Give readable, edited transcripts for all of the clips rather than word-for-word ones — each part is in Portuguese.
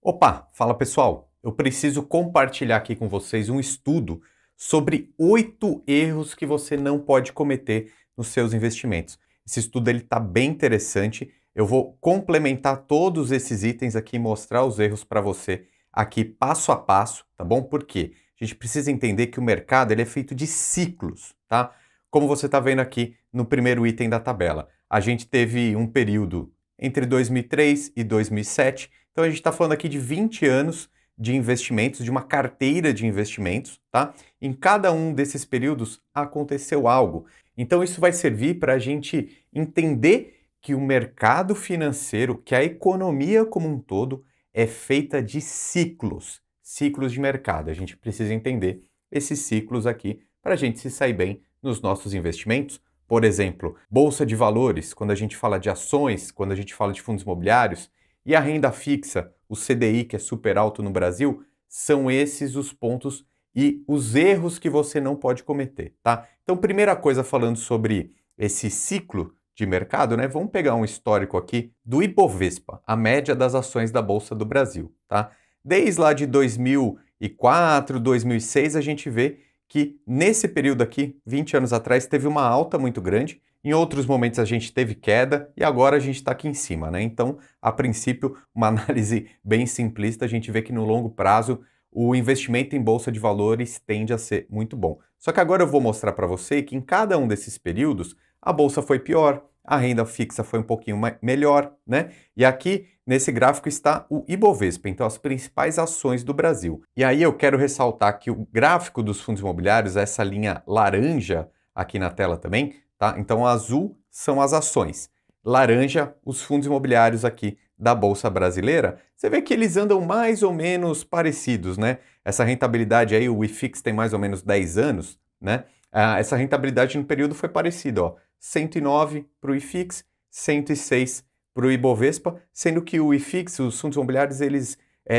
Opa, fala pessoal! Eu preciso compartilhar aqui com vocês um estudo sobre 8 erros que você não pode cometer nos seus investimentos. Esse estudo ele está bem interessante. Eu vou complementar todos esses itens aqui e mostrar os erros para você aqui passo a passo, tá bom? Por quê? A gente precisa entender que o mercado ele é feito de ciclos, tá? Como você está vendo aqui no primeiro item da tabela. A gente teve um período entre 2003 e 2007. Então a gente está falando aqui de 20 anos de investimentos, de uma carteira de investimentos, tá? Em cada um desses períodos aconteceu algo. Então isso vai servir para a gente entender que o mercado financeiro, que a economia como um todo é feita de ciclos, ciclos de mercado. A gente precisa entender esses ciclos aqui para a gente se sair bem nos nossos investimentos. Por exemplo, bolsa de valores, quando a gente fala de ações, quando a gente fala de fundos imobiliários, e a renda fixa, o CDI, que é super alto no Brasil, são esses os pontos e os erros que você não pode cometer, tá? Então, primeira coisa falando sobre esse ciclo de mercado, né? Vamos pegar um histórico aqui do Ibovespa, a média das ações da Bolsa do Brasil, tá? Desde lá de 2004, 2006, a gente vê que nesse período aqui, 20 anos atrás, teve uma alta muito grande. Em outros momentos a gente teve queda e agora a gente está aqui em cima, né? Então, a princípio, uma análise bem simplista, a gente vê que no longo prazo o investimento em bolsa de valores tende a ser muito bom. Só que agora eu vou mostrar para você que em cada um desses períodos a bolsa foi pior, a renda fixa foi um pouquinho melhor, né? E aqui nesse gráfico está o Ibovespa, então as principais ações do Brasil. E aí eu quero ressaltar que o gráfico dos fundos imobiliários, essa linha laranja aqui na tela também, tá? Então, azul são as ações, laranja, os fundos imobiliários aqui da Bolsa Brasileira. Você vê que eles andam mais ou menos parecidos, né? Essa rentabilidade aí, o IFIX tem mais ou menos 10 anos, né? Essa rentabilidade no período foi parecida, ó. 109 para o IFIX, 106 para o Ibovespa, sendo que o IFIX, os fundos imobiliários, eles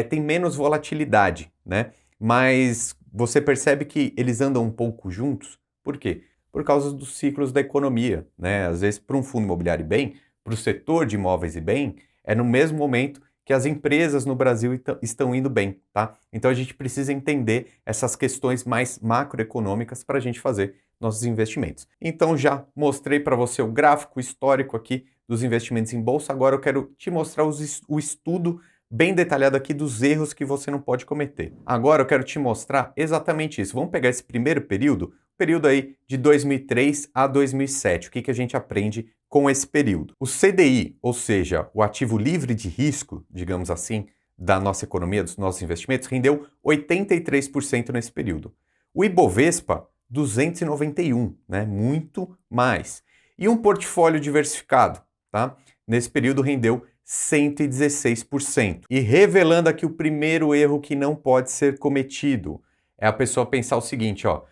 têm menos volatilidade, né? Mas você percebe que eles andam um pouco juntos. Por quê? Por causa dos ciclos da economia, né? Às vezes, para um fundo imobiliário e bem, para o setor de imóveis e bem, é no mesmo momento que as empresas no Brasil estão indo bem, tá? Então a gente precisa entender essas questões mais macroeconômicas para a gente fazer nossos investimentos. Então já mostrei para você o gráfico histórico aqui dos investimentos em bolsa, agora eu quero te mostrar o estudo bem detalhado aqui dos erros que você não pode cometer. Agora eu quero te mostrar exatamente isso. Vamos pegar esse primeiro período aí de 2003 a 2007. O que a gente aprende com esse período? O CDI, ou seja, o ativo livre de risco, digamos assim, da nossa economia, dos nossos investimentos, rendeu 83% nesse período. O Ibovespa, 291, né? Muito mais. E um portfólio diversificado, tá? Nesse período rendeu 116%. E revelando aqui o primeiro erro que não pode ser cometido, é a pessoa pensar o seguinte, ó,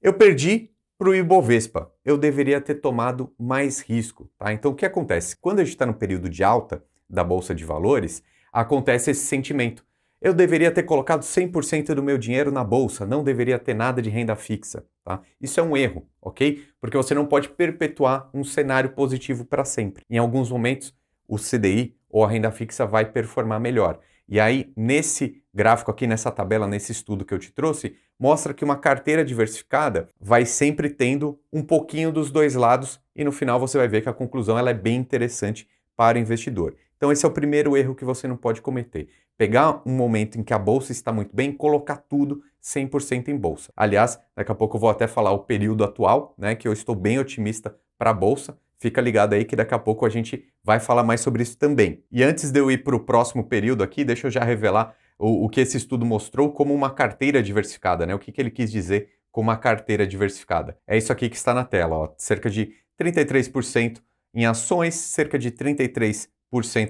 eu perdi para o Ibovespa, eu deveria ter tomado mais risco, tá? Então o que acontece? Quando a gente está no período de alta da Bolsa de Valores, acontece esse sentimento. Eu deveria ter colocado 100% do meu dinheiro na bolsa, não deveria ter nada de renda fixa, tá? Isso é um erro, ok? Porque você não pode perpetuar um cenário positivo para sempre. Em alguns momentos, o CDI ou a renda fixa vai performar melhor. E aí, nesse gráfico aqui, nessa tabela, nesse estudo que eu te trouxe, mostra que uma carteira diversificada vai sempre tendo um pouquinho dos dois lados e no final você vai ver que a conclusão ela é bem interessante para o investidor. Então esse é o primeiro erro que você não pode cometer. Pegar um momento em que a bolsa está muito bem e colocar tudo 100% em bolsa. Aliás, daqui a pouco eu vou até falar o período atual, né, que eu estou bem otimista para a bolsa. Fica ligado aí que daqui a pouco a gente vai falar mais sobre isso também. E antes de eu ir para o próximo período aqui, deixa eu já revelar o que esse estudo mostrou como uma carteira diversificada, né? O que ele quis dizer com uma carteira diversificada. É isso aqui que está na tela, ó. Cerca de 33% em ações, cerca de 33%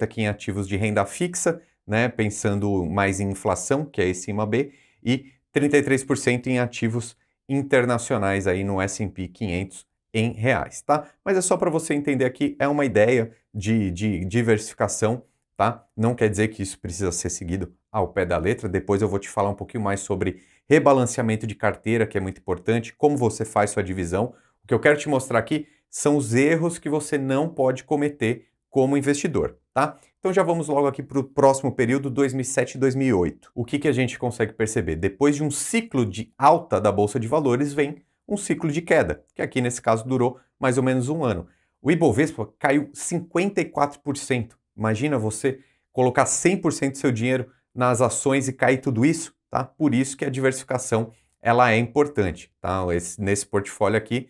aqui em ativos de renda fixa, né? Pensando mais em inflação, que é esse IMAB, e 33% em ativos internacionais aí no S&P 500 em reais, tá? Mas é só para você entender aqui, é uma ideia de diversificação, tá? Não quer dizer que isso precisa ser seguido ao pé da letra. Depois eu vou te falar um pouquinho mais sobre rebalanceamento de carteira, que é muito importante, como você faz sua divisão. O que eu quero te mostrar aqui são os erros que você não pode cometer como investidor, tá? Então já vamos logo aqui para o próximo período, 2007 e 2008. O que a gente consegue perceber? Depois de um ciclo de alta da Bolsa de Valores, vem um ciclo de queda, que aqui nesse caso durou mais ou menos um ano. O Ibovespa caiu 54%. Imagina você colocar 100% do seu dinheiro nas ações e cair tudo isso, tá? Por isso que a diversificação ela é importante, tá? Nesse portfólio aqui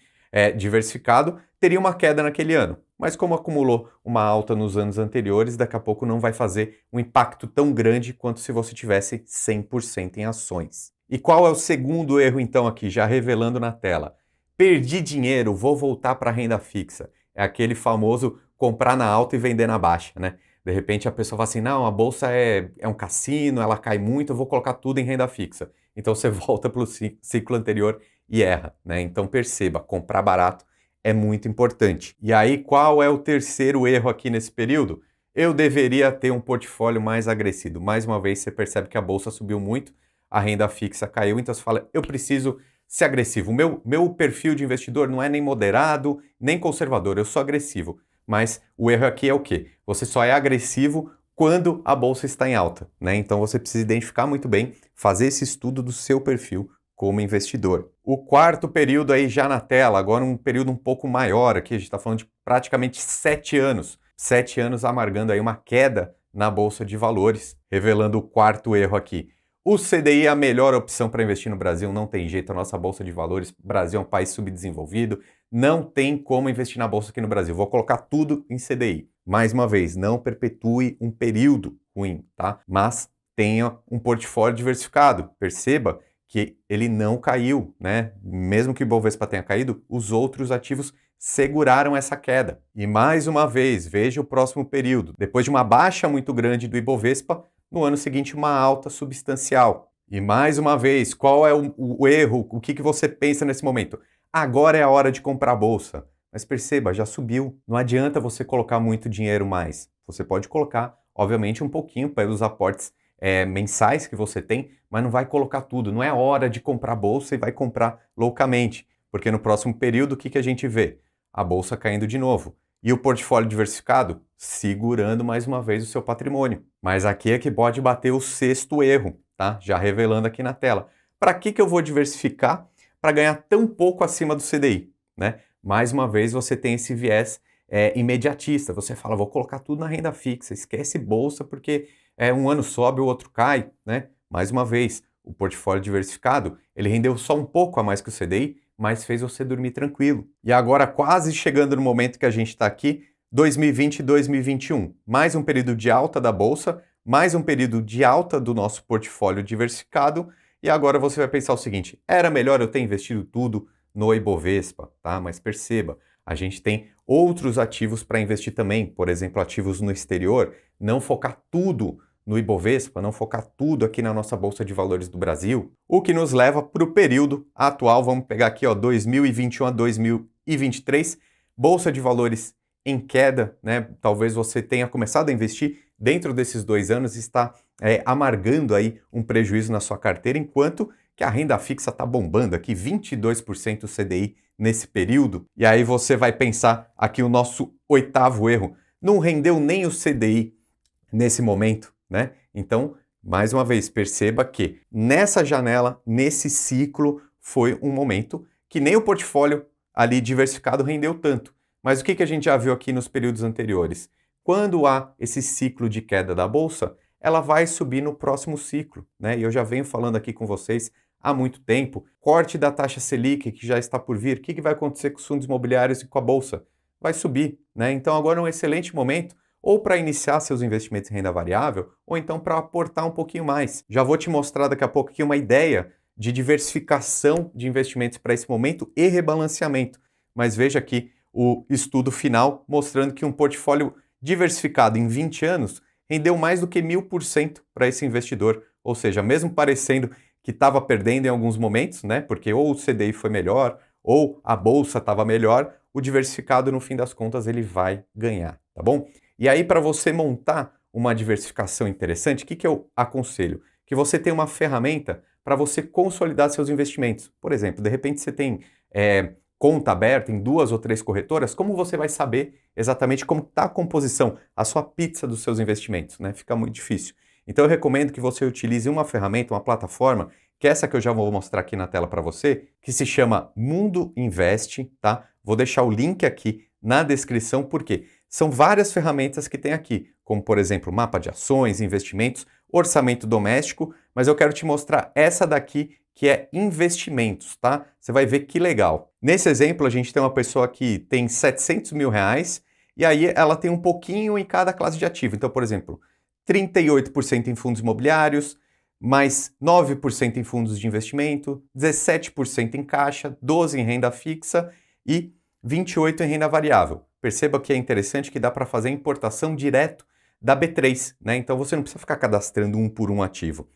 diversificado teria uma queda naquele ano, mas como acumulou uma alta nos anos anteriores, daqui a pouco não vai fazer um impacto tão grande quanto se você tivesse 100% em ações. E qual é o segundo erro então aqui, já revelando na tela? Perdi dinheiro, vou voltar para a renda fixa. É aquele famoso comprar na alta e vender na baixa, né? De repente a pessoa fala assim, não, a bolsa é um cassino, ela cai muito, eu vou colocar tudo em renda fixa. Então você volta para o ciclo anterior e erra, né? Então perceba, comprar barato é muito importante. E aí, qual é o terceiro erro aqui nesse período? Eu deveria ter um portfólio mais agressivo. Mais uma vez, você percebe que a bolsa subiu muito, a renda fixa caiu, então você fala, eu preciso ser agressivo. O meu perfil de investidor não é nem moderado, nem conservador, eu sou agressivo. Mas o erro aqui é o quê? Você só é agressivo quando a bolsa está em alta, né? Então você precisa identificar muito bem, fazer esse estudo do seu perfil como investidor. O quarto período aí já na tela, agora um período um pouco maior aqui, a gente está falando de praticamente 7 anos. 7 anos amargando aí uma queda na Bolsa de Valores, revelando o quarto erro aqui. O CDI é a melhor opção para investir no Brasil, não tem jeito, a nossa Bolsa de Valores, o Brasil é um país subdesenvolvido, não tem como investir na Bolsa aqui no Brasil, vou colocar tudo em CDI. Mais uma vez, não perpetue um período ruim, tá? Mas tenha um portfólio diversificado, perceba que ele não caiu, né? Mesmo que o Ibovespa tenha caído, os outros ativos seguraram essa queda. E mais uma vez, veja o próximo período. Depois de uma baixa muito grande do Ibovespa, no ano seguinte uma alta substancial. E mais uma vez, qual é o erro? O que você pensa nesse momento? Agora é a hora de comprar a bolsa. Mas perceba, já subiu. Não adianta você colocar muito dinheiro mais. Você pode colocar, obviamente, um pouquinho pelos aportes mensais que você tem, mas não vai colocar tudo. Não é hora de comprar bolsa e vai comprar loucamente, porque no próximo período o que a gente vê? A bolsa caindo de novo. E o portfólio diversificado segurando mais uma vez o seu patrimônio. Mas aqui é que pode bater o sexto erro, tá? Já revelando aqui na tela. Para que eu vou diversificar para ganhar tão pouco acima do CDI, né? Mais uma vez você tem esse viés imediatista. Você fala, vou colocar tudo na renda fixa, esquece bolsa porque um ano sobe, o outro cai, né? Mais uma vez, o portfólio diversificado, ele rendeu só um pouco a mais que o CDI, mas fez você dormir tranquilo. E agora, quase chegando no momento que a gente está aqui, 2020 e 2021, mais um período de alta da Bolsa, mais um período de alta do nosso portfólio diversificado, e agora você vai pensar o seguinte, era melhor eu ter investido tudo no Ibovespa, tá? Mas perceba, a gente tem outros ativos para investir também, por exemplo, ativos no exterior, não focar tudo no Ibovespa, não focar tudo aqui na nossa Bolsa de Valores do Brasil, o que nos leva para o período atual, vamos pegar aqui, ó, 2021 a 2023, Bolsa de Valores em queda, né? Talvez você tenha começado a investir dentro desses 2 anos e está amargando aí um prejuízo na sua carteira, enquanto que a renda fixa está bombando aqui, 22% CDI nesse período. E aí você vai pensar aqui o nosso oitavo erro, não rendeu nem o CDI nesse momento, né? Então, mais uma vez, perceba que nessa janela, nesse ciclo, foi um momento que nem o portfólio ali diversificado rendeu tanto. Mas o que a gente já viu aqui nos períodos anteriores? Quando há esse ciclo de queda da bolsa, ela vai subir no próximo ciclo, né? E eu já venho falando aqui com vocês há muito tempo, corte da taxa Selic, que já está por vir, o que vai acontecer com os fundos imobiliários e com a bolsa? Vai subir, né? Então agora é um excelente momento ou para iniciar seus investimentos em renda variável, ou então para aportar um pouquinho mais. Já vou te mostrar daqui a pouco aqui uma ideia de diversificação de investimentos para esse momento e rebalanceamento. Mas veja aqui o estudo final mostrando que um portfólio diversificado em 20 anos rendeu mais do que 1000% para esse investidor. Ou seja, mesmo parecendo que estava perdendo em alguns momentos, né? Porque ou o CDI foi melhor, ou a bolsa estava melhor, o diversificado, no fim das contas, ele vai ganhar, tá bom? E aí, para você montar uma diversificação interessante, o que eu aconselho? Que você tenha uma ferramenta para você consolidar seus investimentos. Por exemplo, de repente você tem conta aberta em 2 ou 3 corretoras, como você vai saber exatamente como está a composição, a sua pizza dos seus investimentos, né? Fica muito difícil. Então eu recomendo que você utilize uma ferramenta, uma plataforma, que é essa que eu já vou mostrar aqui na tela para você, que se chama Mundo Invest, tá? Vou deixar o link aqui na descrição, porque são várias ferramentas que tem aqui, como por exemplo, mapa de ações, investimentos, orçamento doméstico, mas eu quero te mostrar essa daqui que é investimentos, tá? Você vai ver que legal. Nesse exemplo, a gente tem uma pessoa que tem 700 mil reais e aí ela tem um pouquinho em cada classe de ativo. Então, por exemplo, 38% em fundos imobiliários, mais 9% em fundos de investimento, 17% em caixa, 12% em renda fixa e 28% em renda variável. Perceba que é interessante que dá para fazer importação direto da B3, né? Então você não precisa ficar cadastrando um por um ativo.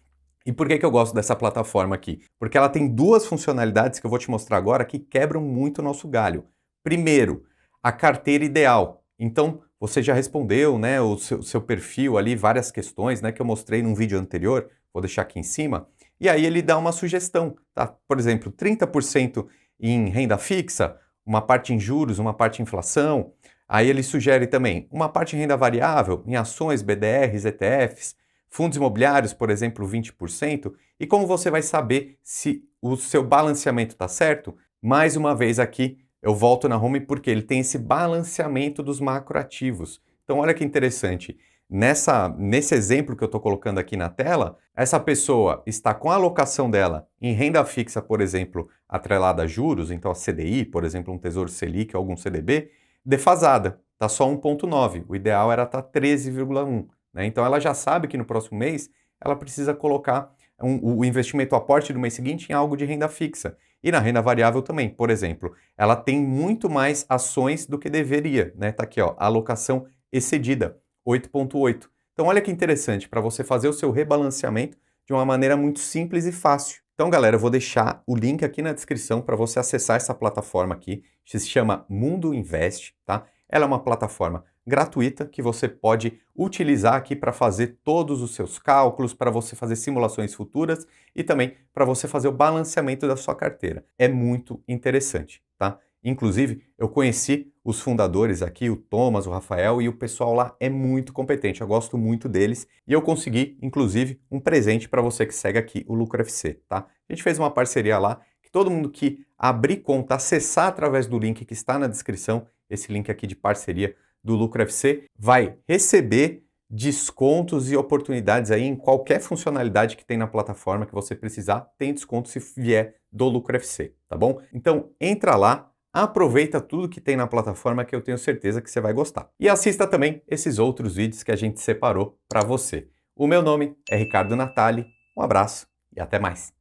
E por que eu gosto dessa plataforma aqui? Porque ela tem 2 funcionalidades que eu vou te mostrar agora que quebram muito o nosso galho. Primeiro, a carteira ideal. Então, você já respondeu, né, o seu perfil ali, várias questões, né, que eu mostrei num vídeo anterior, vou deixar aqui em cima, e aí ele dá uma sugestão, tá? Por exemplo, 30% em renda fixa, uma parte em juros, uma parte em inflação. Aí ele sugere também uma parte em renda variável, em ações, BDRs, ETFs, fundos imobiliários, por exemplo, 20%. E como você vai saber se o seu balanceamento está certo? Mais uma vez aqui, eu volto na home porque ele tem esse balanceamento dos macroativos. Então, olha que interessante. Nesse exemplo que eu estou colocando aqui na tela, essa pessoa está com a alocação dela em renda fixa, por exemplo, atrelada a juros, então a CDI, por exemplo, um Tesouro Selic ou algum CDB, defasada, está só 1,9. O ideal era estar 13,1. Né? Então ela já sabe que no próximo mês ela precisa colocar o investimento, o aporte do mês seguinte em algo de renda fixa. E na renda variável também, por exemplo, ela tem muito mais ações do que deveria. Né? Tá aqui, ó, a alocação excedida, 8,8. Então olha que interessante, para você fazer o seu rebalanceamento de uma maneira muito simples e fácil. Então, galera, eu vou deixar o link aqui na descrição para você acessar essa plataforma aqui, que se chama Mundo Invest, tá? Ela é uma plataforma gratuita que você pode utilizar aqui para fazer todos os seus cálculos, para você fazer simulações futuras e também para você fazer o balanceamento da sua carteira. É muito interessante, tá? Inclusive, eu conheci os fundadores aqui, o Thomas, o Rafael, e o pessoal lá é muito competente. Eu gosto muito deles e eu consegui, inclusive, um presente para você que segue aqui o Lucro FC, tá? A gente fez uma parceria lá que todo mundo que abrir conta, acessar através do link que está na descrição, esse link aqui de parceria do Lucro FC, vai receber descontos e oportunidades aí em qualquer funcionalidade que tem na plataforma que você precisar, tem desconto se vier do Lucro FC, tá bom? Então, entra lá, aproveita tudo que tem na plataforma que eu tenho certeza que você vai gostar. E assista também esses outros vídeos que a gente separou para você. O meu nome é Ricardo Natali, um abraço e até mais.